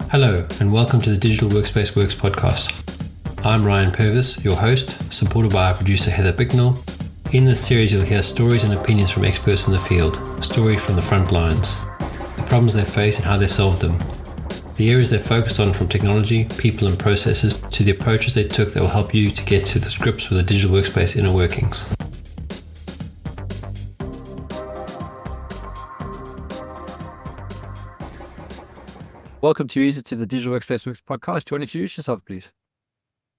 Hello, and welcome to the Digital Workspace Works podcast. I'm Ryan Purvis, your host, supported by our producer Heather Bicknell. In this series, you'll hear stories and opinions from experts in the field, stories from the front lines, the problems they face and how they solved them, the areas they focused on from technology, people and processes, to the approaches they took that will help you to get to the grips with the digital workspace inner workings. Welcome, Teresa, to the Digital Workspace Works podcast. Do you want to introduce yourself, please?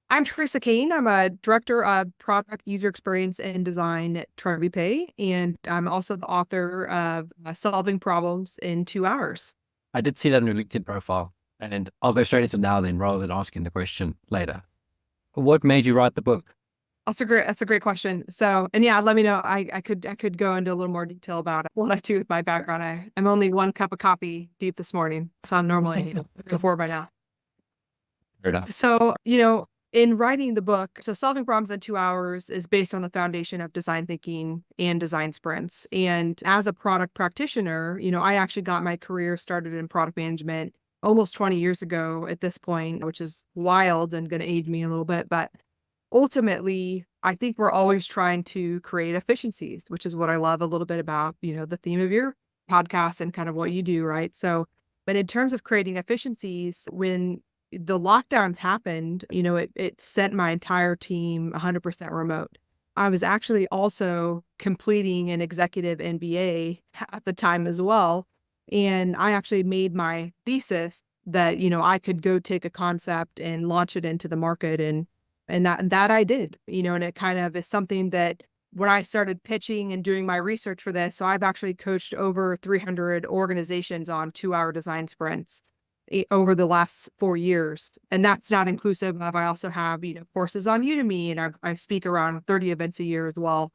I'm Teresa Cain. I'm a director of product user experience and design at TreviPay, and I'm also the author of Solving Problems in 2 Hours. I did see that on your LinkedIn profile, and I'll go straight into now then, rather than asking the question later. What made you write the book? That's a great question. So, and yeah, let me know. I could go into a little more detail about what I do with my background. I'm only 1 cup of coffee deep this morning, so I'm normally before by now. Fair enough. So, in writing the book, Solving Problems in 2 Hours is based on the foundation of design thinking and design sprints. And as a product practitioner, I actually got my career started in product management almost 20 years ago at this point, which is wild and going to age me a little bit. But ultimately, I think we're always trying to create efficiencies, which is what I love a little bit about, the theme of your podcast and kind of what you do, right? So, but in terms of creating efficiencies, when the lockdowns happened, it sent my entire team 100% remote. I was actually also completing an executive MBA at the time as well. And I actually made my thesis that, I could go take a concept and launch it into the market. And that I did, and it kind of is something that when I started pitching and doing my research for this, so I've actually coached over 300 organizations on 2-hour design sprints over the last 4 years. And that's not inclusive of, I also have, courses on Udemy, and I speak around 30 events a year as well.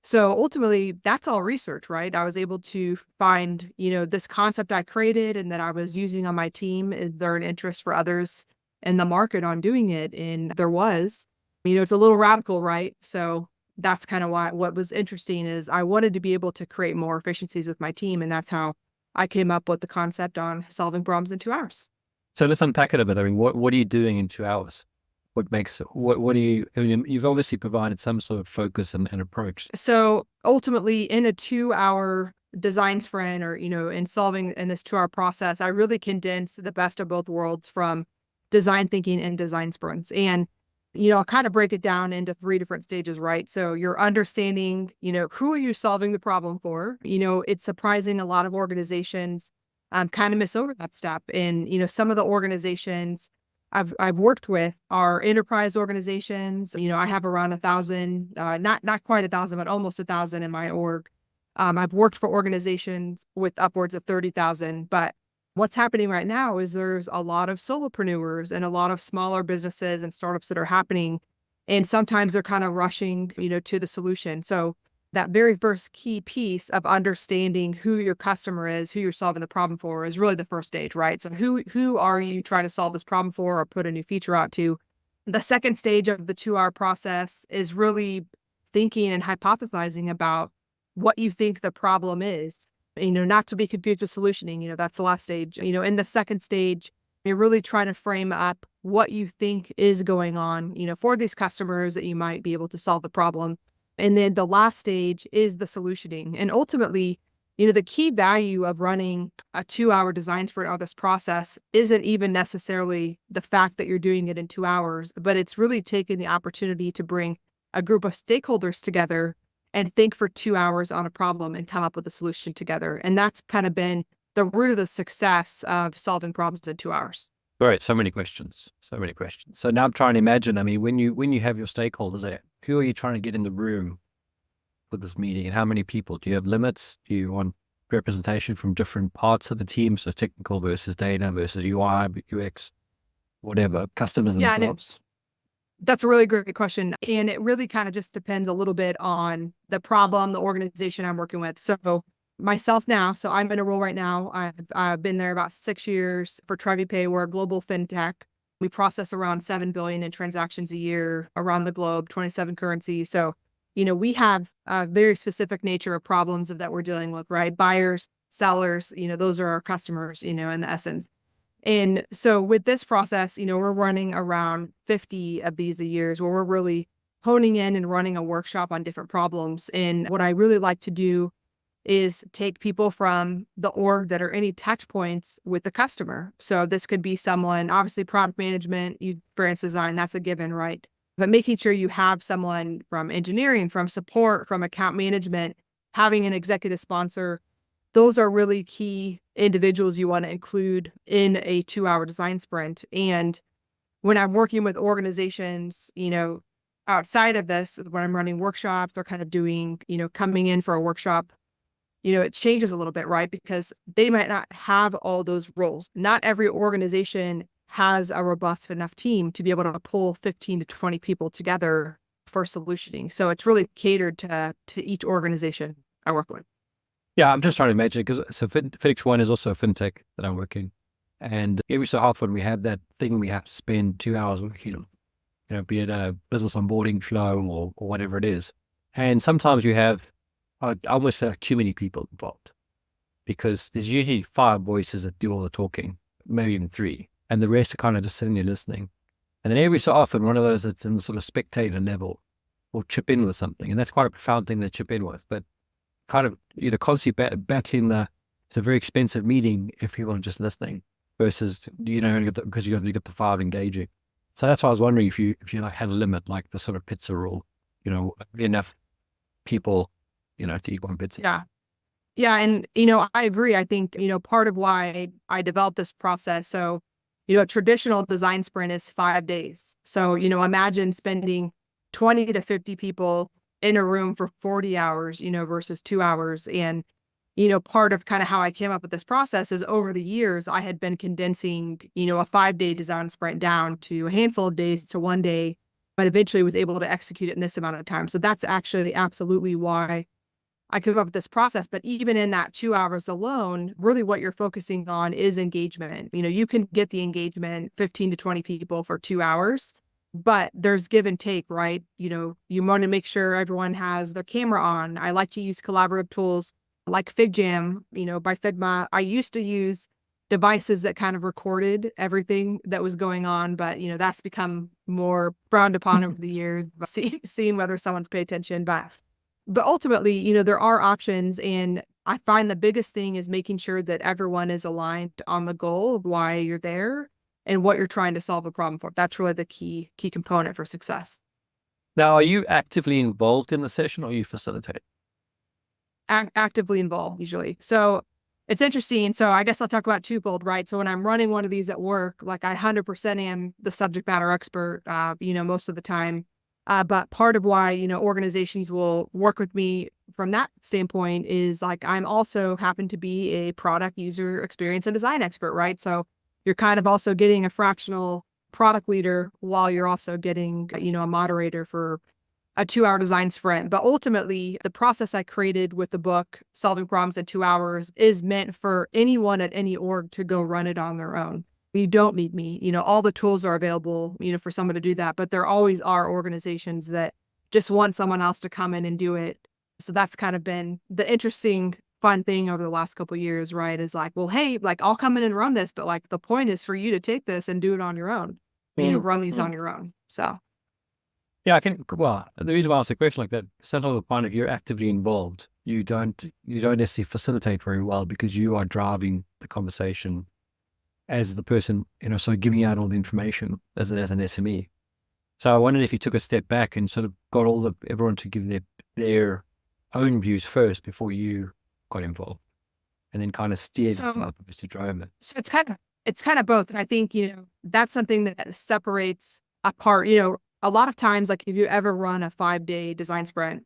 So ultimately, that's all research, right? I was able to find, this concept I created and that I was using on my team. Is there an interest for others in the market on doing it? And there was. It's a little radical, right? So that's kind of what was interesting is I wanted to be able to create more efficiencies with my team. And that's how I came up with the concept on solving problems in 2 hours. So let's unpack it a bit. I mean, what are you doing in 2 hours? What do you, you've obviously provided some sort of focus and approach. So ultimately in a 2-hour design sprint or, in solving in this 2-hour process, I really condensed the best of both worlds from design thinking and design sprints. And, I'll kind of break it down into 3 different stages, right? So you're understanding, who are you solving the problem for? It's surprising a lot of organizations kind of miss over that step. And, some of the organizations I've worked with are enterprise organizations. I have around 1,000, not quite 1,000, but almost 1,000 in my org. I've worked for organizations with upwards of 30,000, but what's happening right now is there's a lot of solopreneurs and a lot of smaller businesses and startups that are happening. And sometimes they're kind of rushing, to the solution. So that very first key piece of understanding who your customer is, who you're solving the problem for is really the first stage, right? So who are you trying to solve this problem for or put a new feature out to? The second stage of the 2-hour process is really thinking and hypothesizing about what you think the problem is. Not to be confused with solutioning, that's the last stage. In the second stage, you're really trying to frame up what you think is going on, for these customers that you might be able to solve the problem. And then the last stage is the solutioning. And ultimately, the key value of running a 2-hour design sprint or this process isn't even necessarily the fact that you're doing it in 2 hours, but it's really taking the opportunity to bring a group of stakeholders together and think for 2 hours on a problem and come up with a solution together. And that's kind of been the root of the success of solving problems in 2 hours. Great. So many questions. So now I'm trying to imagine, I mean, when you have your stakeholders there, who are you trying to get in the room for this meeting and how many people? Do you have limits? Do you want representation from different parts of the team? So technical versus data versus UI, UX, whatever, customers themselves? That's a really great question. And it really kind of just depends a little bit on the problem, the organization I'm working with. So myself now, so I'm in a role right now. I've been there about 6 years for TreviPay. We're a global fintech. We process around 7 billion in transactions a year around the globe, 27 currencies. So, we have a very specific nature of problems that we're dealing with, right? Buyers, sellers, those are our customers, in the essence. And so with this process, we're running around 50 of these a year where we're really honing in and running a workshop on different problems. And what I really like to do is take people from the org that are any touch points with the customer. So this could be someone, obviously product management, experience design, that's a given, right? But making sure you have someone from engineering, from support, from account management, having an executive sponsor, those are really key individuals you want to include in a 2-hour design sprint. And when I'm working with organizations, outside of this, when I'm running workshops or kind of doing, coming in for a workshop, it changes a little bit, right? Because they might not have all those roles. Not every organization has a robust enough team to be able to pull 15 to 20 people together for solutioning. So it's really catered to each organization I work with. Yeah, I'm just trying to imagine because FedEx One is also a fintech that I'm working, and every so often we have that thing we have to spend 2 hours working on, be it a business onboarding flow or whatever it is. And sometimes you have I almost feel like too many people involved because there's usually 5 voices that do all the talking, maybe even 3, and the rest are kind of just sitting there listening. And then every so often, one of those that's in the sort of spectator level will chip in with something, and that's quite a profound thing to chip in with. But kind of constantly batting it's a very expensive meeting if people are just listening versus because you got the 5 engaging. So that's why I was wondering if you like had a limit, like the sort of pizza rule, enough people to eat one pizza. Yeah. Yeah. And, I agree. I think, part of why I developed this process. So, a traditional design sprint is 5 days. So, imagine spending 20 to 50 people in a room for 40 hours, versus 2 hours. And, part of kind of how I came up with this process is over the years, I had been condensing, a 5-day design sprint down to a handful of days to 1 day, but eventually was able to execute it in this amount of time. So that's actually absolutely why I came up with this process. But even in that 2 hours alone, really what you're focusing on is engagement. You can get the engagement 15 to 20 people for 2 hours, but there's give and take, right? You want to make sure everyone has their camera on. I like to use collaborative tools like FigJam, by Figma. I used to use devices that kind of recorded everything that was going on, but that's become more frowned upon over the years, seeing whether someone's paid attention. But ultimately, there are options. And I find the biggest thing is making sure that everyone is aligned on the goal of why you're there and what you're trying to solve a problem for. That's really the key component for success. Now, are you actively involved in the session or are you facilitating? Actively involved usually. So it's interesting. So I guess I'll talk about twofold, right? So when I'm running one of these at work, like I 100% am the subject matter expert, most of the time. But part of why, organizations will work with me from that standpoint is like, I'm also happen to be a product user experience and design expert, right? So you're kind of also getting a fractional product leader while you're also getting, a moderator for a 2-hour design sprint. But ultimately, the process I created with the book, Solving Problems in 2 Hours, is meant for anyone at any org to go run it on their own. You don't need me. All the tools are available, for someone to do that. But there always are organizations that just want someone else to come in and do it. So that's kind of been the interesting, fun thing over the last couple of years, right? Is like, well, hey, like I'll come in and run this, but like the point is for you to take this and do it on your own. Run these on your own. So. Yeah, the reason why I asked the question like that, sometimes the point of you're actively involved, you don't necessarily facilitate very well because you are driving the conversation as the person, so giving out all the information as an SME. So I wondered if you took a step back and sort of got everyone to give their own views first before you got involved, and then kind of steered to drive that. So it's kind of both, and I think that's something that separates apart. A lot of times, like if you ever run a 5-day design sprint.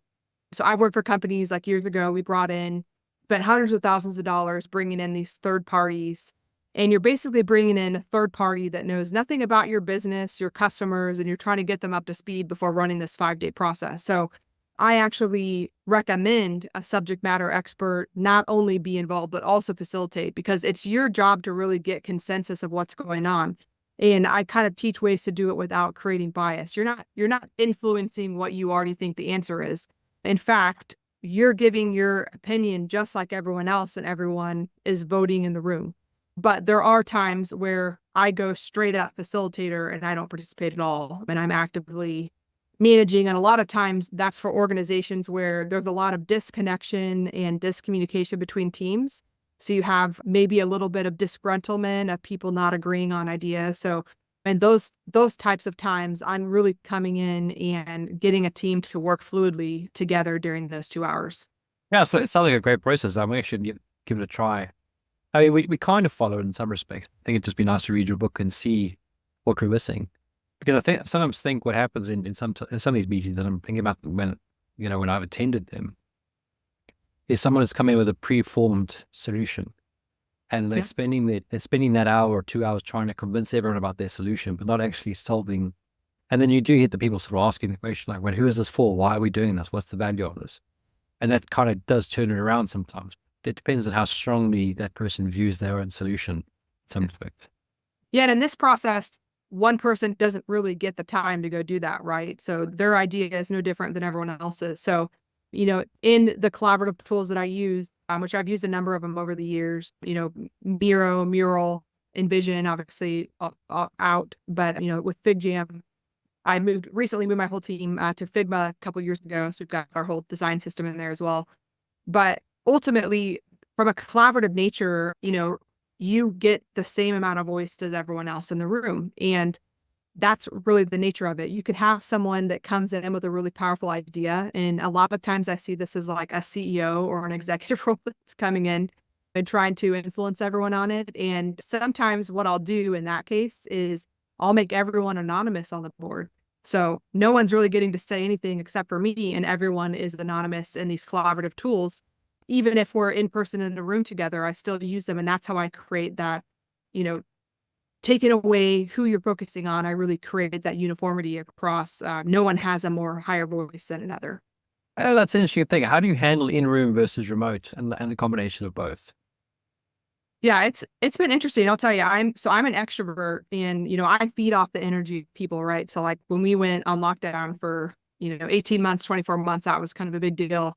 So I worked for companies like years ago. We spent hundreds of thousands of dollars bringing in these third parties. And you're basically bringing in a third party that knows nothing about your business, your customers, and you're trying to get them up to speed before running this 5-day process. So I actually recommend a subject matter expert not only be involved, but also facilitate, because it's your job to really get consensus of what's going on. And I kind of teach ways to do it without creating bias. You're not influencing what you already think the answer is. In fact, you're giving your opinion just like everyone else, and everyone is voting in the room. But there are times where I go straight up facilitator and I don't participate at all. And I'm actively managing. And a lot of times that's for organizations where there's a lot of disconnection and discommunication between teams. So you have maybe a little bit of disgruntlement of people not agreeing on ideas. So, and those types of times, I'm really coming in and getting a team to work fluidly together during those 2 hours. Yeah, so it sounds like a great process. I mean, I should give it a try. I mean, we kind of follow it in some respects. I think it'd just be nice to read your book and see what we're missing. Because I sometimes think what happens in some of these meetings, and I'm thinking about when I've attended them, is someone has come in with a pre-formed solution, and they're spending that hour or 2 hours trying to convince everyone about their solution, but not actually solving. And then you do hit the people sort of asking the question like, "Well, who is this for? Why are we doing this? What's the value of this?" And that kind of does turn it around sometimes. It depends on how strongly that person views their own solution in some respect. Yeah, and in this process, one person doesn't really get the time to go do that, right? So their idea is no different than everyone else's. So, in the collaborative tools that I use, which I've used a number of them over the years, Miro, Mural, Envision, obviously out, but with FigJam, I recently moved my whole team to Figma a couple years ago. So we've got our whole design system in there as well. But ultimately, from a collaborative nature, you get the same amount of voice as everyone else in the room. And that's really the nature of it. You could have someone that comes in with a really powerful idea. And a lot of times I see this as like a CEO or an executive role that's coming in and trying to influence everyone on it. And sometimes what I'll do in that case is I'll make everyone anonymous on the board. So no one's really getting to say anything except for me, and everyone is anonymous in these collaborative tools. Even if we're in person in a room together, I still use them. And that's how I create that, taking away who you're focusing on. I really create that uniformity across. No one has a more higher voice than another. Oh, that's an interesting thing. How do you handle in-room versus remote and the combination of both? Yeah, it's been interesting. I'll tell you, I'm an extrovert, and I feed off the energy of people, right? So like when we went on lockdown for 18 months, 24 months, that was kind of a big deal.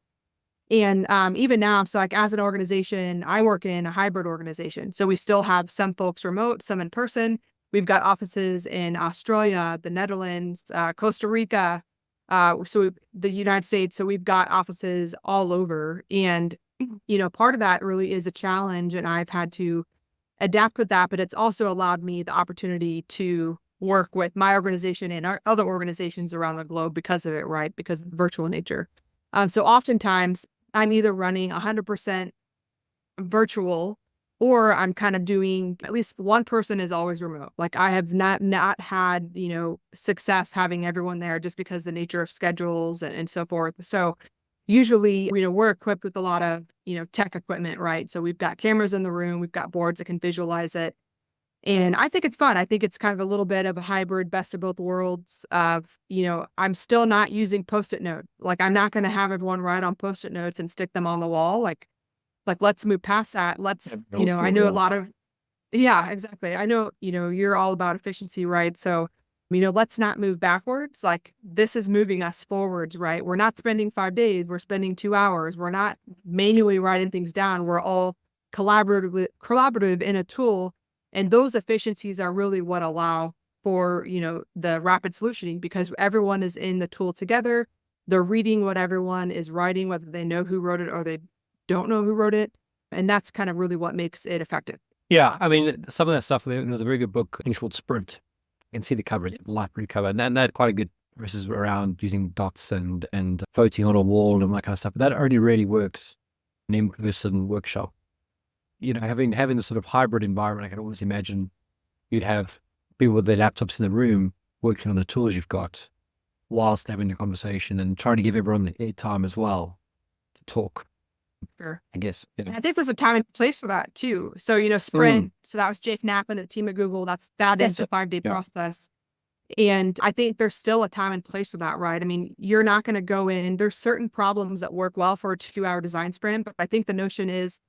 And even now, so like as an organization, I work in a hybrid organization. So we still have some folks remote, some in person. We've got offices in Australia, the Netherlands, Costa Rica, the United States. So we've got offices all over. And, part of that really is a challenge. And I've had to adapt with that, but it's also allowed me the opportunity to work with my organization and our other organizations around the globe because of it, right? Because of the virtual nature. So oftentimes I'm either running 100% virtual, or I'm kind of doing, at least one person is always remote. Like I have not had, success having everyone there just because the nature of schedules and so forth. So usually, we're equipped with a lot of, tech equipment, right? So we've got cameras in the room, we've got boards that can visualize it. And I think it's fun. I think it's kind of a little bit of a hybrid, best of both worlds of, I'm still not using Post-it note. Like I'm not going to have everyone write on Post-it notes and stick them on the wall. Like let's move past that. I know a lot of, yeah, exactly. I know, you're all about efficiency, right? So, let's not move backwards. Like this is moving us forwards, right? We're not spending 5 days. We're spending 2 hours. We're not manually writing things down. We're all collaborative in a tool. And those efficiencies are really what allow for, the rapid solutioning, because everyone is in the tool together. They're reading what everyone is writing, whether they know who wrote it or they don't know who wrote it. And that's kind of really what makes it effective. Yeah, I mean, some of that stuff, there was a very good book, I think it's called Sprint. You can see the cover, light blue cover. And that quite a good versus around using dots and floating on a wall and that kind of stuff. But that only really works in an in-person workshop. Having the sort of hybrid environment, I can always imagine you'd have people with their laptops in the room working on the tools you've got whilst having a conversation and trying to give everyone the airtime as well to talk. Sure. I guess. Yeah. And I think there's a time and place for that too. So, Sprint, so that was Jake Knapp and the team at Google. That is the 5-day process. And I think there's still a time and place for that, right? I mean, you're not going to go in, there's certain problems that work well for a 2-hour design sprint, but I think the notion is,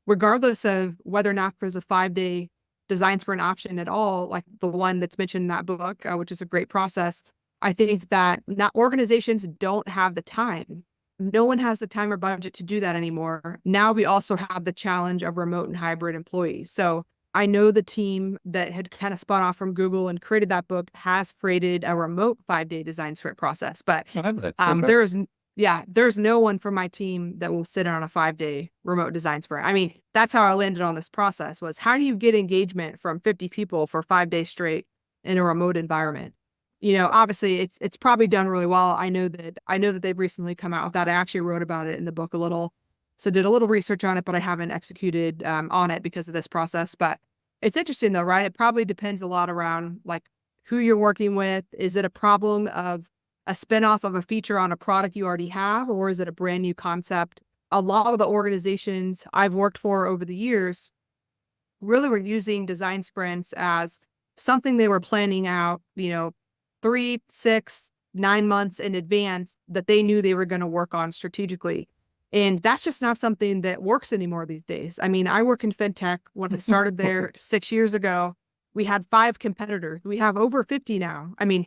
regardless of whether or not there's a 5-day design sprint option at all, like the one that's mentioned in that book, which is a great process, I think that organizations don't have the time. No one has the time or budget to do that anymore. Now we also have the challenge of remote and hybrid employees. So I know the team that had kind of spun off from Google and created that book has created a remote 5-day design sprint process. But I have that. Okay. there's no one from my team that will sit on a 5-day remote design sprint. I mean, that's how I landed on this process was how do you get engagement from 50 people for 5 days straight in a remote environment? Obviously it's probably done really well. I know that they've recently come out with that. I actually wrote about it in the book a little. So did a little research on it, but I haven't executed on it because of this process. But it's interesting though, right? It probably depends a lot around like who you're working with. Is it a problem of a spinoff of a feature on a product you already have, or is it a brand new concept? A lot of the organizations I've worked for over the years really were using design sprints as something they were planning out, 3, 6, 9 months in advance that they knew they were going to work on strategically. And that's just not something that works anymore these days. I mean, I work in fintech. When I started there 6 years ago, we had 5 competitors. We have over 50 now. I mean,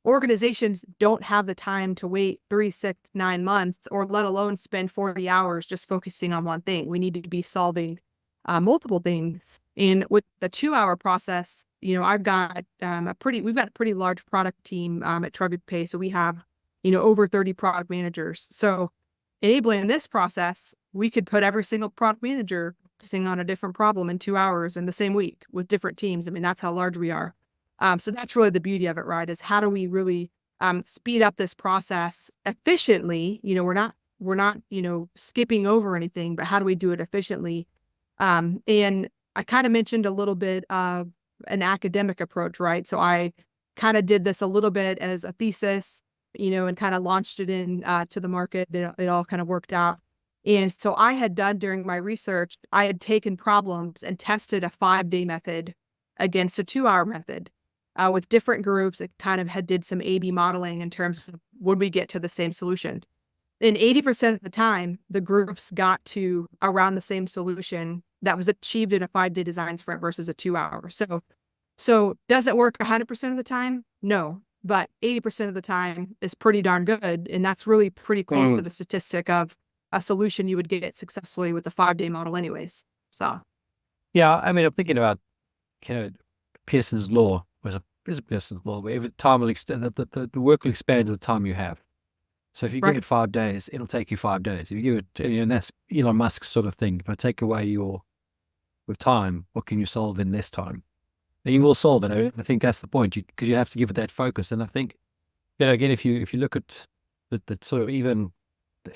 organizations don't have the time to wait 3, 6, 9 months, or let alone spend 40 hours just focusing on one thing. We need to be solving multiple things. And with the 2-hour process, I've got we've got a pretty large product team at TreviPay. So we have, over 30 product managers. So enabling this process, we could put every single product manager focusing on a different problem in 2 hours in the same week with different teams. I mean, that's how large we are. So that's really the beauty of it, right? Is how do we really speed up this process efficiently? We're not, skipping over anything, but how do we do it efficiently? And I kind of mentioned a little bit of an academic approach, right? So I kind of did this a little bit as a thesis, and kind of launched it in to the market. It all kind of worked out. And so I had done during my research, I had taken problems and tested a 5-day method against a 2-hour method with different groups. It kind of did some A/B modeling in terms of would we get to the same solution. And 80% of the time, the groups got to around the same solution that was achieved in a 5-day design sprint versus a 2-hour. So does it work 100% of the time? No, but 80% of the time is pretty darn good. And that's really pretty close to the statistic of a solution you would get successfully with the 5-day model anyways. So. Yeah. I mean, I'm thinking about Pearson's law is a Pearson's law where every time will extend, the work will expand with the time you have. So if you give it 5 days, it'll take you 5 days. If you give it, and that's Elon Musk's sort of thing. If I take away your time, what can you solve in less time? And you will solve it. I think that's the point, because you have to give it that focus. And I think, again, if you look at the sort of even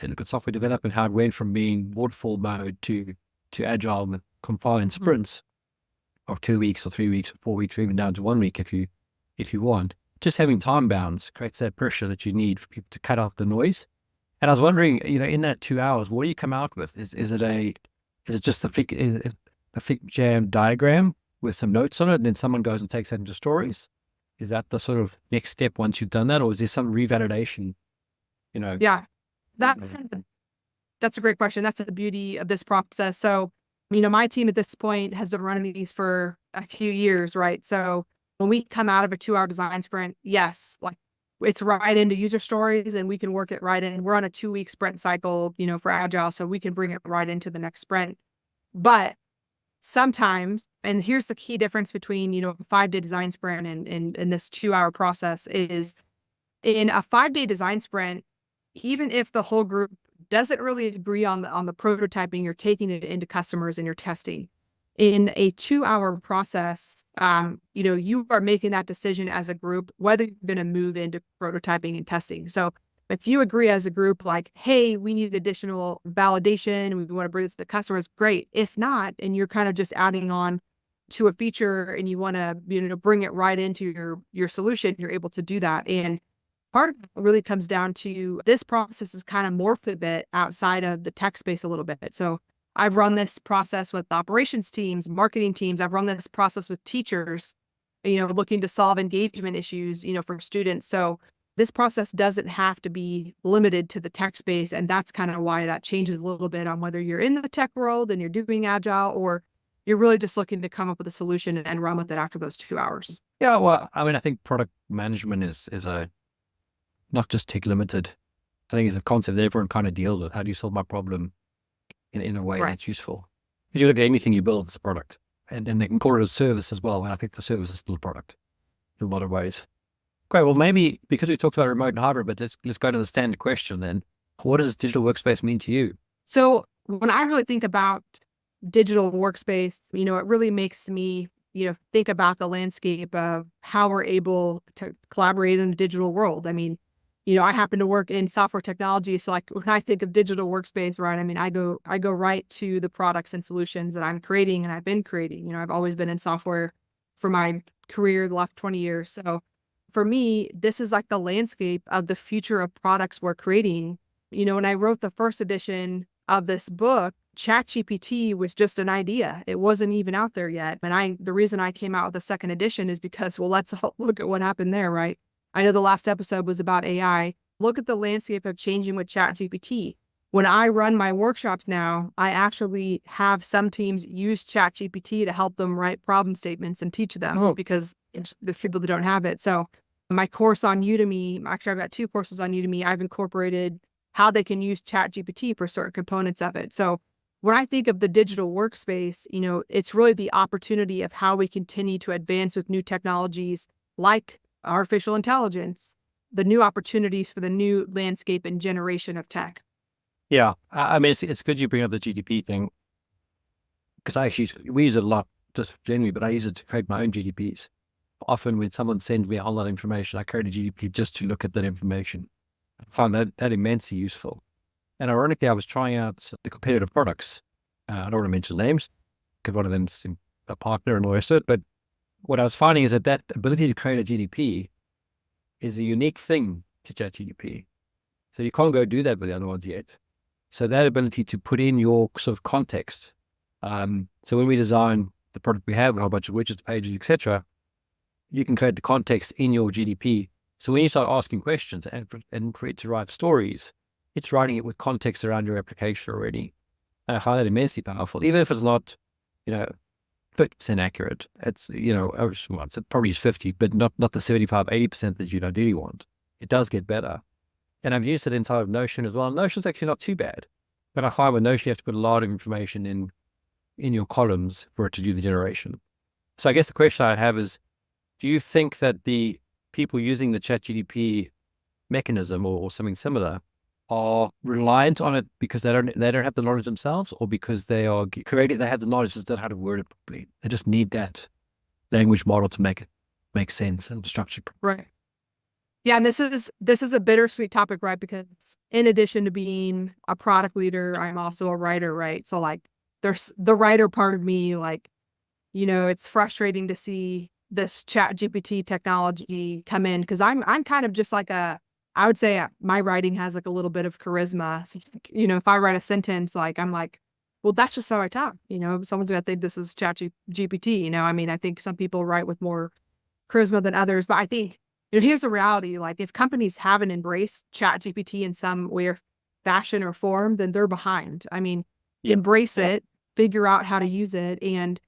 look at software development, how it went from being waterfall mode to agile with confined sprints of 2 weeks or 3 weeks or 4 weeks, or even down to 1 week if you want. Just having time bounds creates that pressure that you need for people to cut out the noise. And I was wondering, in that 2 hours, what do you come out with? Is it just a thick jam diagram with some notes on it, and then someone goes and takes that into stories? Is that the sort of next step once you've done that, or is there some revalidation? Yeah, that's a great question. That's the beauty of this process. So, my team at this point has been running these for a few years, right? So when we come out of a 2-hour design sprint, yes, like it's right into user stories and we can work it right in. We're on a 2-week sprint cycle, for Agile, so we can bring it right into the next sprint. But sometimes, and here's the key difference between, a 5-day design sprint and this 2-hour process is in a 5-day design sprint, even if the whole group doesn't really agree on the prototyping, you're taking it into customers and you're testing. In a 2-hour process, you are making that decision as a group, whether you're going to move into prototyping and testing. So if you agree as a group, like, hey, we need additional validation, we want to bring this to customers, great. If not, and you're kind of just adding on to a feature and you want to, bring it right into your solution, you're able to do that. And part of it really comes down to this process is kind of morphed a bit outside of the tech space a little bit. So I've run this process with operations teams, marketing teams. I've run this process with teachers, looking to solve engagement issues, for students. So this process doesn't have to be limited to the tech space. And that's kind of why that changes a little bit on whether you're in the tech world and you're doing Agile, or you're really just looking to come up with a solution and run with it after those 2 hours. Yeah, well, I mean, I think product management is a not just tech limited. I think it's a concept that everyone kind of deals with. How do you solve my problem in a way that's useful? Because you look at anything you build, it's a product. And they can call it a service as well. And I think the service is still a product in a lot of ways. Great. Well, maybe because we talked about remote and hybrid, but let's go to the standard question then. What does digital workspace mean to you? So when I really think about digital workspace, it really makes me, think about the landscape of how we're able to collaborate in the digital world. I mean, I happen to work in software technology. So like when I think of digital workspace, right, I mean, I go right to the products and solutions that I'm creating and I've been creating. I've always been in software for my career, the last 20 years. So for me, this is like the landscape of the future of products we're creating. When I wrote the first edition of this book, ChatGPT was just an idea. It wasn't even out there yet. And the reason I came out with the second edition is because, well, let's look at what happened there, right? I know the last episode was about AI. Look at the landscape of changing with ChatGPT. When I run my workshops now, I actually have some teams use ChatGPT to help them write problem statements and teach them because the people that don't have it. So my course on Udemy, actually I've got 2 courses on Udemy, I've incorporated how they can use ChatGPT for certain components of it. So when I think of the digital workspace, it's really the opportunity of how we continue to advance with new technologies like artificial intelligence, the new opportunities for the new landscape and generation of tech. Yeah. I mean, it's good you bring up the GDP thing because we use it a lot just generally, but I use it to create my own GDPs. Often when someone sends me a whole lot of information, I create a GDP just to look at that information. I find that immensely useful. And ironically, I was trying out the competitive products. I don't want to mention names because one of them's a partner and all the rest of it. But what I was finding is that ability to create a GDP is a unique thing to ChatGPT. So you can't go do that with the other ones yet. So that ability to put in your sort of context. So when we design the product we have, a whole bunch of widgets, pages, etc., you can create the context in your GDP. So when you start asking questions and for it to write stories, it's writing it with context around your application already. And I find that immensely powerful, even if it's not, 50% accurate. It's, it probably is 50, but not the 75, 80% that you'd ideally want. It does get better. And I've used it inside of Notion as well. Notion's actually not too bad, but I find with Notion, you have to put a lot of information in your columns for it to do the generation. So I guess the question I'd have is, do you think that the people using the ChatGPT mechanism or something similar are reliant on it because they don't have the knowledge themselves, or because they are creating, they have the knowledge, just don't know how to word it properly? They just need that language model to make it make sense and structure. Right. Yeah, and this is a bittersweet topic, right? Because in addition to being a product leader, I'm also a writer, right? So like there's the writer part of me, like, it's frustrating to see this ChatGPT technology come in because I'm kind of just like I would say my writing has like a little bit of charisma. So, if I write a sentence, like I'm like, well, that's just how I talk. Someone's gonna think this is ChatGPT. I mean, I think some people write with more charisma than others, but I think here's the reality. Like if companies haven't embraced ChatGPT in some way or fashion or form, then they're behind. I mean, embrace it, figure out how to use it. And,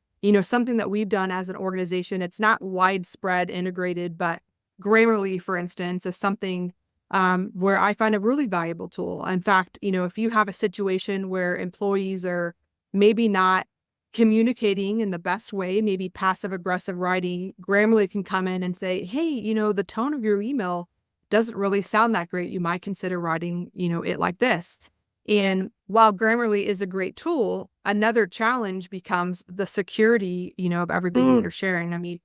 something that we've done as an organization, it's not widespread integrated, but Grammarly, for instance, is something where I find a really valuable tool. In fact, if you have a situation where employees are maybe not communicating in the best way, maybe passive aggressive writing, Grammarly can come in and say, hey, the tone of your email doesn't really sound that great. You might consider writing, it like this. And while Grammarly is a great tool, another challenge becomes the security, of everything that you're sharing. I mean,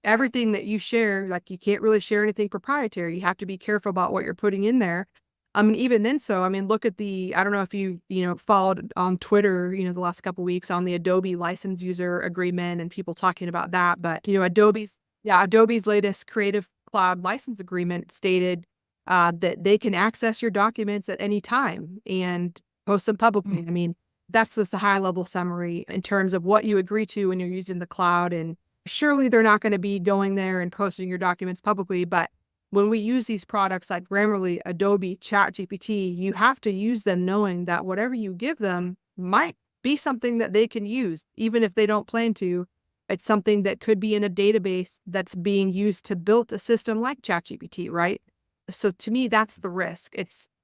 everything that you share, like you can't really share anything proprietary. You have to be careful about what you're putting in there. I mean, even then, look at I don't know if you followed on Twitter, the last couple of weeks on the Adobe license user agreement and people talking about that. But, Adobe's latest Creative Cloud license agreement stated that they can access your documents at any time and post them publicly. I mean, that's just a high level summary in terms of what you agree to when you're using the cloud. And surely they're not going to be going there and posting your documents publicly, but when we use these products like Grammarly, Adobe, ChatGPT, you have to use them knowing that whatever you give them might be something that they can use, even if they don't plan to. It's something that could be in a database that's being used to build a system like ChatGPT, right? So to me, that's the risk.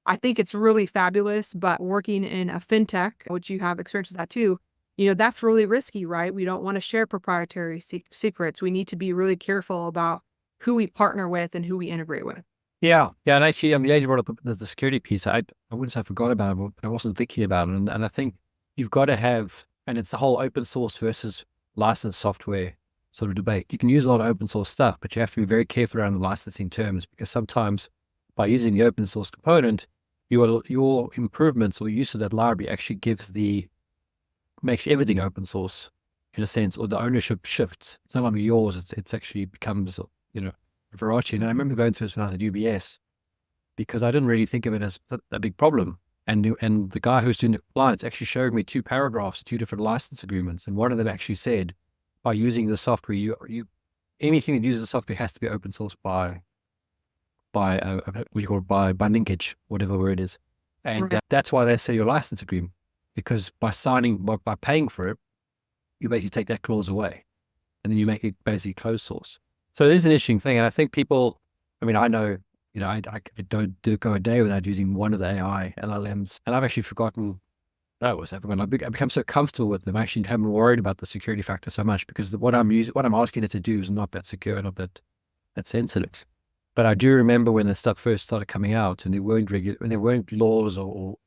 I think it's really fabulous, but working in a fintech, which you have experience with that too, that's really risky, right? We don't want to share proprietary secrets. We need to be really careful about who we partner with and who we integrate with. Yeah. Yeah. And actually, I'm glad you brought up the security piece. I wouldn't say I forgot about it, but I wasn't thinking about it. And I think you've got to have, and it's the whole open source versus licensed software sort of debate. You can use a lot of open source stuff, but you have to be very careful around the licensing terms, because sometimes by using the open source component, your improvements or use of that library actually makes everything open source in a sense, or the ownership shifts. It's no longer yours. It's actually becomes, Veracity. And I remember going through this when I was at UBS, because I didn't really think of it as a big problem. And the guy who's doing the compliance actually showed me 2 paragraphs, 2 different license agreements. And one of them actually said, by using the software, anything that uses the software has to be open source by linkage, whatever word it is. And Right. that's why they say your license agreement, because by paying for it, you basically take that clause away, and then you make it basically closed source. So it is an interesting thing. And I think people, I know, I don't go a day without using one of the AI LLMs. And I've actually forgotten what's happening. I've become so comfortable with them. I actually haven't worried about the security factor so much, because what I'm asking it to do is not that secure, not that sensitive. But I do remember when the stuff first started coming out, and when there weren't laws or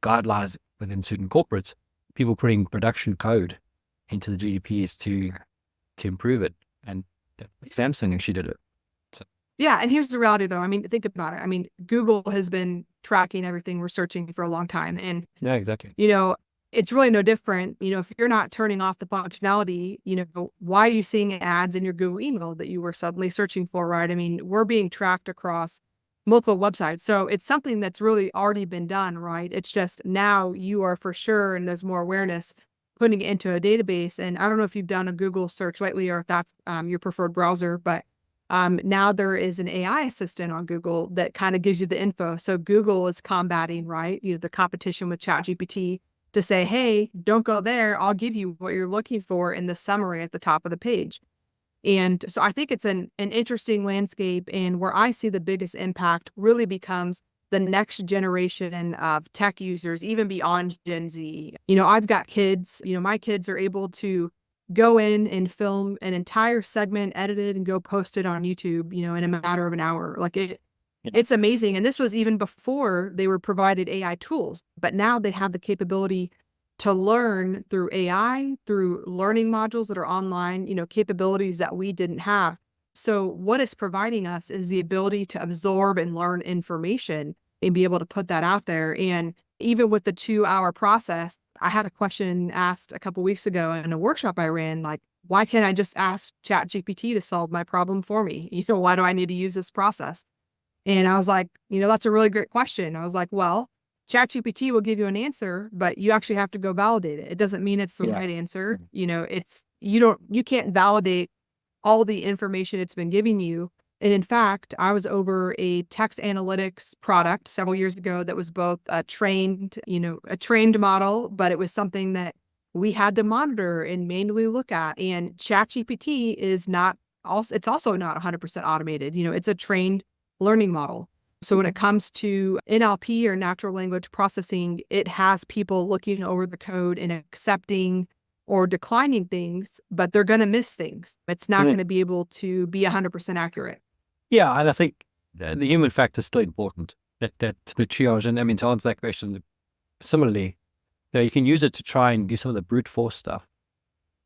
guidelines within certain corporates, people putting production code into the GDPs to improve it. And Samsung actually did it. So. Yeah. And here's the reality though. Think about it. Google has been tracking everything we're searching for a long time. And, Yeah, exactly. it's really no different. If you're not turning off the functionality, why are you seeing ads in your Google email that you were suddenly searching for, right? We're being tracked across multiple websites. So it's something that's really already been done, right? It's just now you are for sure, and there's more awareness, putting it into a database. And I don't know if you've done a Google search lately, or if that's your preferred browser, but now there is an AI assistant on Google that kind of gives you the info. So Google is combating, right, the competition with ChatGPT, to say, hey, don't go there. I'll give you what you're looking for in the summary at the top of the page. And so I think it's an interesting landscape. And where I see the biggest impact really becomes the next generation of tech users, even beyond Gen Z. I've got kids, my kids are able to go in and film an entire segment, edit it, and go post it on YouTube, in a matter of an hour. It's amazing. And this was even before they were provided AI tools, but now they have the capability to learn through AI, through learning modules that are online, capabilities that we didn't have. So what it's providing us is the ability to absorb and learn information and be able to put that out there. And even with the 2-hour process, I had a question asked a couple weeks ago in a workshop I ran, like, why can't I just ask ChatGPT to solve my problem for me? Why do I need to use this process? And I was like, that's a really great question. I was like, well, ChatGPT will give you an answer, but you actually have to go validate it. It doesn't mean it's the right answer. You can't validate all the information it's been giving you. And in fact, I was over a text analytics product several years ago that was both a trained model, but it was something that we had to monitor and manually look at. And ChatGPT it's also not 100% automated. It's a trained learning model. So when it comes to NLP, or natural language processing, it has people looking over the code and accepting or declining things, but they're going to miss things. It's not going to be able to be 100% accurate. Yeah. And I think the human factor is still important, that the triage. And to answer that question, similarly, you can use it to try and do some of the brute force stuff,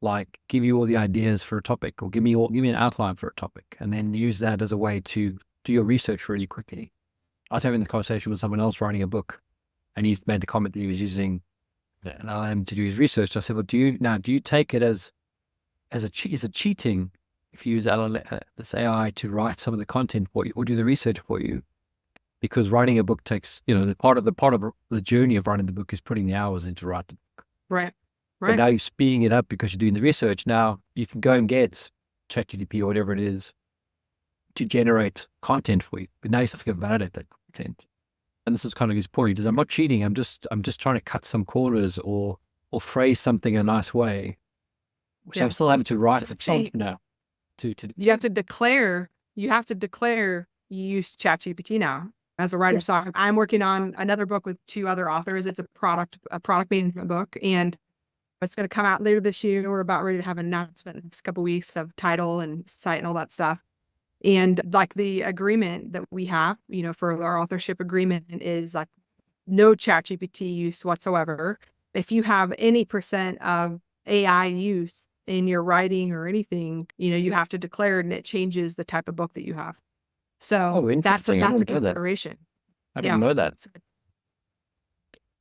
like give you all the ideas for a topic, or give me an outline for a topic, and then use that as a way to do your research really quickly. I was having the conversation with someone else writing a book, and he made the comment that he was using an LLM to do his research. I said, well, do you take it as a cheating if you use this AI to write some of the content for you or do the research for you? Because writing a book takes, part of the journey of writing the book is putting the hours in to write the book. Right. But now you're speeding it up because you're doing the research. Now you can go and get ChatGPT or whatever it is to generate content for you. But now you have to validate that content. And this is kind of his point, is I'm not cheating. I'm just trying to cut some corners or phrase something a nice way. So I'm still having to write the prompt now. You have to declare you use ChatGPT now as a writer. So I'm working on another book with 2 other authors. It's a product management book. And It's going to come out later this year. We're about ready to have an announcement in the next couple of weeks of title and site and all that stuff. And like the agreement that we have, for our authorship agreement is like no ChatGPT use whatsoever. If you have any percent of AI use in your writing or anything, you have to declare it, and it changes the type of book that you have. So that's a consideration. I didn't know that.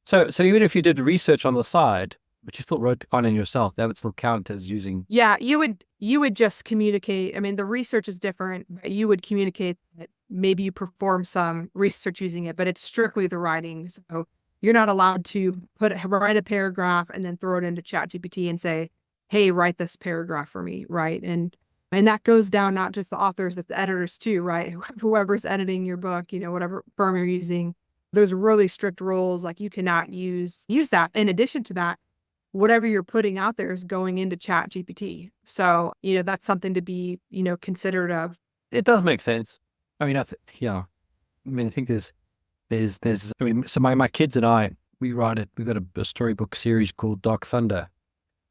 So even if you did research on the side, but you still wrote the content yourself, that would still count as using. Yeah, you would just communicate. I mean, the research is different, but you would communicate that maybe you perform some research using it, but it's strictly the writing. So you're not allowed to write a paragraph and then throw it into ChatGPT and say, hey, write this paragraph for me, right? And that goes down not just the authors, but the editors too, right? Whoever's editing your book, whatever firm you're using, there's really strict rules. Like you cannot use that. In addition to that, whatever you're putting out there is going into ChatGPT. So, that's something to be, considerate of. It does make sense. I mean, I think so my kids and I, we've got a storybook series called Dark Thunder,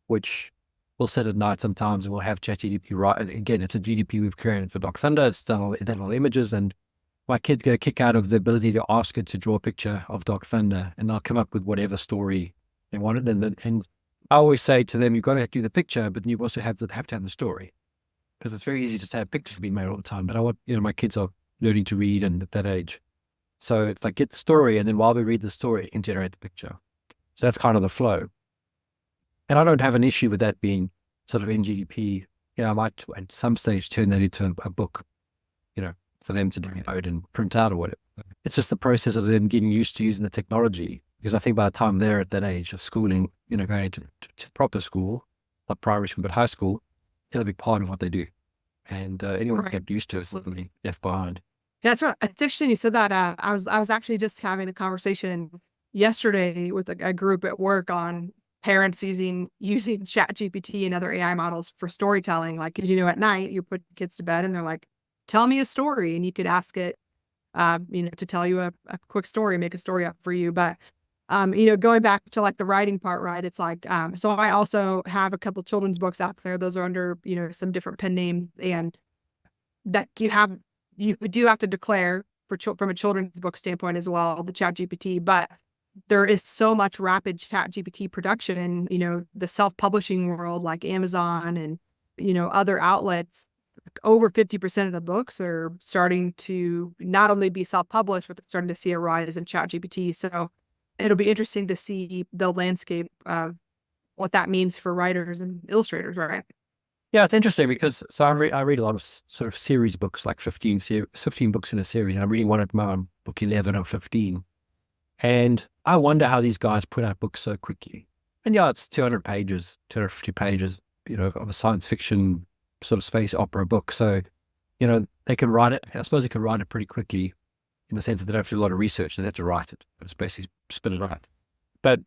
which we'll sit at night sometimes and we'll have ChatGPT write. Again, it's a GDP we've created for Dark Thunder. It's done all images, and my kids get a kick out of the ability to ask it to draw a picture of Dark Thunder, and they'll come up with whatever story they wanted. And I always say to them, you've got to do the picture, but you also have to have the story, because it's very easy to have pictures being made all the time. But I want, my kids are learning to read and at that age. So it's like, get the story, and then while we read the story, it can generate the picture. So that's kind of the flow. And I don't have an issue with that being sort of in GDP. I might at some stage turn that into a book, for them to download and print out or whatever. It's just the process of them getting used to using the technology. Because I think by the time they're at that age of schooling, going into proper school, not primary school, but high school, it'll be part of what they do. And anyone can get used to it, suddenly left behind. Yeah, that's right. It's interesting you said that. I was actually just having a conversation yesterday with a group at work on parents using ChatGPT and other AI models for storytelling. Like, because at night you put kids to bed and they're like, tell me a story, and you could ask it, to tell you a quick story, make a story up for you. But going back to like the writing part, right? It's like, so I also have a couple children's books out there. Those are under, some different pen names, and that you do have to declare from a children's book standpoint as well, the ChatGPT. But there is so much rapid ChatGPT production, the self-publishing world like Amazon and, other outlets. Over 50% of the books are starting to not only be self-published, but they're starting to see a rise in ChatGPT. So it'll be interesting to see the landscape of what that means for writers and illustrators, right? Yeah, it's interesting because I read a lot of sort of series books, like 15 books in a series, and I'm reading one at my book 11 or 15. And I wonder how these guys put out books so quickly. And yeah, it's 200 pages, 250 pages, of a science fiction sort of space opera book. So, they can write it. I suppose they can write it pretty quickly, in the sense that they don't have to do a lot of research. They have to write it. It's basically spin it out. But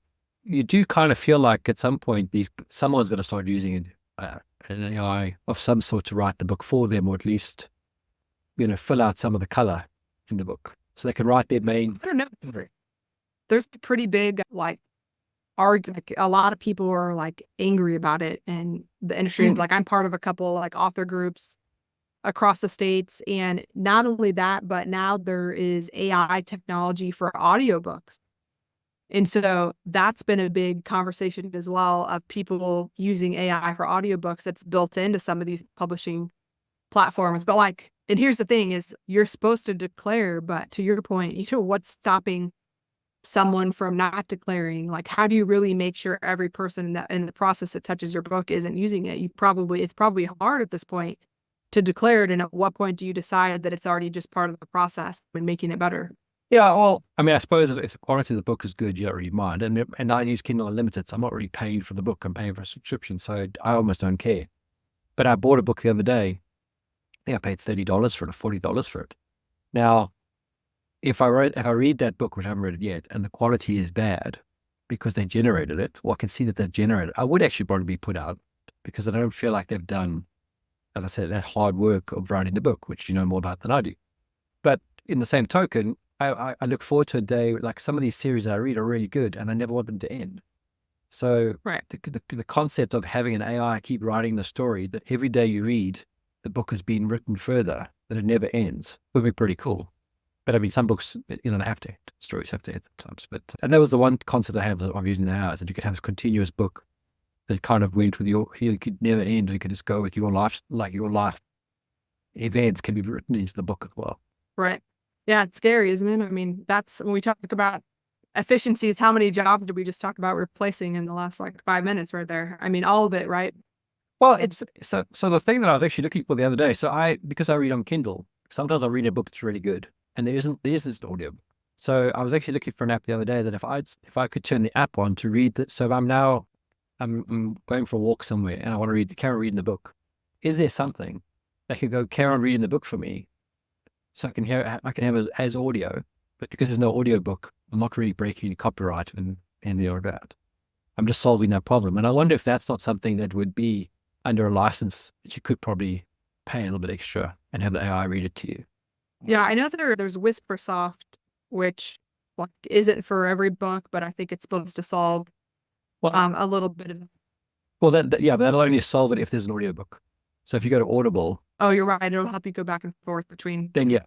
you do kind of feel like at some point someone's going to start using an AI of some sort to write the book for them, or at least, fill out some of the color in the book, so they can write their main. I don't know. There's a pretty big argument. A lot of people are angry about it, and the industry. I'm part of a couple author groups across the states, and not only that, but now there is AI technology for audiobooks. And so that's been a big conversation as well, of people using AI for audiobooks that's built into some of these publishing platforms. But and here's the thing is, you're supposed to declare, but to your point, what's stopping someone from not declaring? How do you really make sure every person that in the process that touches your book isn't using it? It's probably hard at this point to declare it. And at what point do you decide that it's already just part of the process when making it better? Yeah, well, I mean, I suppose if the quality of the book is good, you don't really mind. And I use Kindle Unlimited, so I'm not really paying for the book. I'm paying for a subscription, so I almost don't care. But I bought a book the other day. I think I paid $30 for it, or $40 for it. Now, if I read that book, which I haven't read it yet, and the quality is bad because they generated it, or I can see that they've generated it, I would actually probably be put out, because I don't feel like they've done, as I said, that hard work of writing the book, which you know more about than I do. But in the same token, I look forward to a day, like some of these series I read are really good, and I never want them to end. So Right. the concept of having an AI keep writing the story, that every day you read, the book has been written further, that it never ends, would be pretty cool. But I mean, some books, have to end. Stories have to end sometimes. But and that was the one concept I have that I'm using now, is that you could have this continuous book that kind of went with you could never end. You could just go with your life, like your life events can be written into the book as well. Right. Yeah, it's scary, isn't it? I mean, that's when we talk about efficiencies, how many jobs did we just talk about replacing in the last 5 minutes right there? I mean, all of it, right? Well, it's so the thing that I was actually looking for the other day. So because I read on Kindle, sometimes I read a book that's really good, and there is this audio. So I was actually looking for an app the other day that if I could turn the app on to read that. So I'm going for a walk somewhere and I want to carry on reading the book. Is there something that could go carry on reading the book for me, so I can have it as audio, but because there's no audio book, I'm not really breaking copyright and the or that. I'm just solving that problem. And I wonder if that's not something that would be under a license that you could probably pay a little bit extra and have the AI read it to you. Yeah, I know there's Whispersoft, which isn't for every book, but I think it's supposed to solve Well, a little bit of. well, that'll only solve it if there's an audiobook. So if you go to Audible, Oh, you're right. It'll help you go back and forth between. then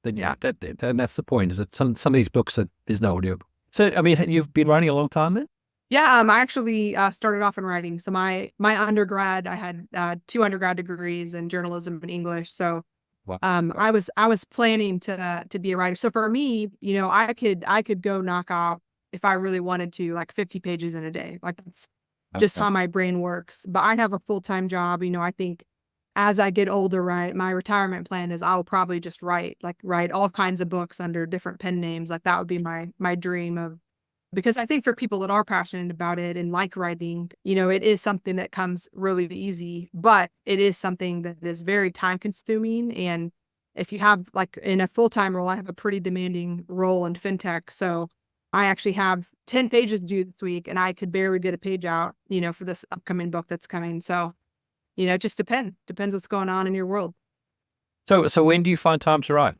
that's the point, is that some of these books that there's no audiobook. So I mean, you've been writing a long time then? Yeah, I actually started off in writing. So my undergrad, I had 2 undergrad degrees in journalism and English. So Wow. I was planning to be a writer. So for me, I could go knock out, if I really wanted to, 50 pages in a day. That's just Okay. how my brain works. But I have a full-time job. I think as I get older, right, my retirement plan is I'll probably just write all kinds of books under different pen names. That would be my dream of. Because I think for people that are passionate about it and like writing, it is something that comes really easy, but it is something that is very time consuming. And if you have in a full-time role, I have a pretty demanding role in fintech. So I actually have 10 pages due this week and I could barely get a page out, for this upcoming book that's coming. So, it just depends what's going on in your world. So when do you find time to write?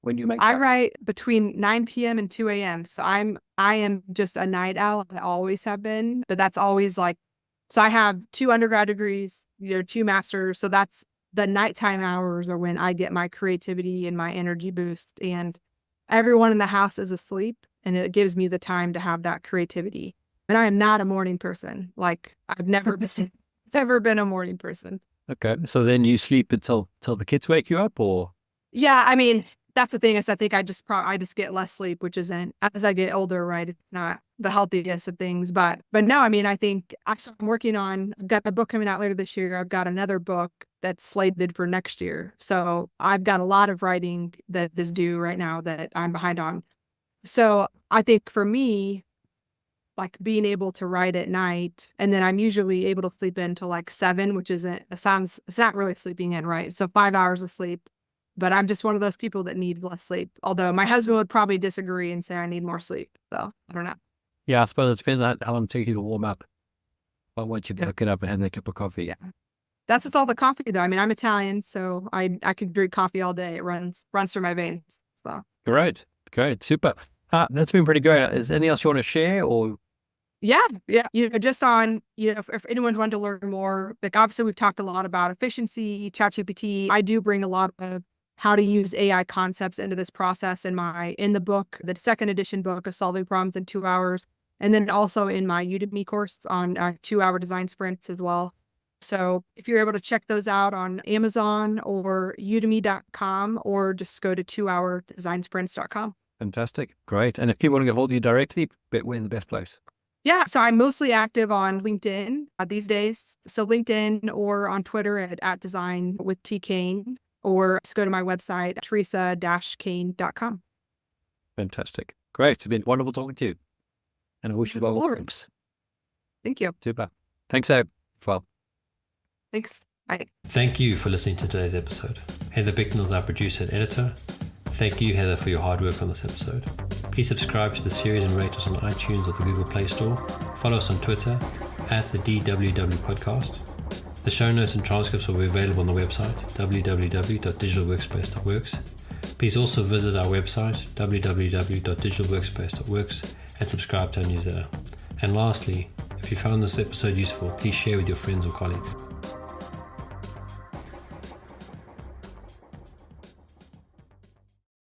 When do you make I time? write between 9 p.m. and 2 a.m. So I am just a night owl. I always have been, but that's always so I have 2 undergrad degrees, 2 masters. So that's the nighttime hours are when I get my creativity and my energy boost, and everyone in the house is asleep, and it gives me the time to have that creativity. And I am not a morning person. I've never been a morning person. Okay. So then you sleep until the kids wake you up, or? Yeah, I mean, that's the thing, is I think I just get less sleep, which isn't, as I get older, right, it's not the healthiest of things. But no, I mean, I think actually I've got a book coming out later this year. I've got another book that's slated for next year. So I've got a lot of writing that is due right now that I'm behind on. So I think for me, being able to write at night, and then I'm usually able to sleep in till 7, which it's not really sleeping in, right? So 5 hours of sleep. But I'm just one of those people that need less sleep. Although my husband would probably disagree and say I need more sleep. So I don't know. Yeah, I suppose it depends on how long it takes you to warm up. But once you get up and have a cup of coffee. Yeah. That's with all the coffee though. I mean, I'm Italian, so I could drink coffee all day. It runs through my veins. So Great. Super. That's been pretty great. Is there anything else you want to share, or? yeah. Just on, if anyone's wanting to learn more, obviously we've talked a lot about efficiency, ChatGPT. I do bring a lot of how to use AI concepts into this process in the book, the 2nd edition book of Solving Problems in 2 Hours. And then also in my Udemy course on 2-hour design sprints as well. So if you're able to check those out on Amazon or udemy.com, or just go to 2hourdesignssprints.com. Fantastic. Great. And if people want to get hold of you directly, we're in the best place. Yeah, so I'm mostly active on LinkedIn these days. So LinkedIn, or on Twitter at Design with T Cain, or just go to my website, teresa-cain.com. Fantastic. Great. It's been wonderful talking to you. And I wish you well. Thank you. Super. Thanks, Abe. Well. Thanks. Bye. Thank you for listening to today's episode. Heather Bicknell is our producer and editor. Thank you, Heather, for your hard work on this episode. Please subscribe to the series and rate us on iTunes or the Google Play Store. Follow us on Twitter at the DWW Podcast. The show notes and transcripts will be available on the website, www.digitalworkspace.works. Please also visit our website, www.digitalworkspace.works, and subscribe to our newsletter. And lastly, if you found this episode useful, please share with your friends or colleagues.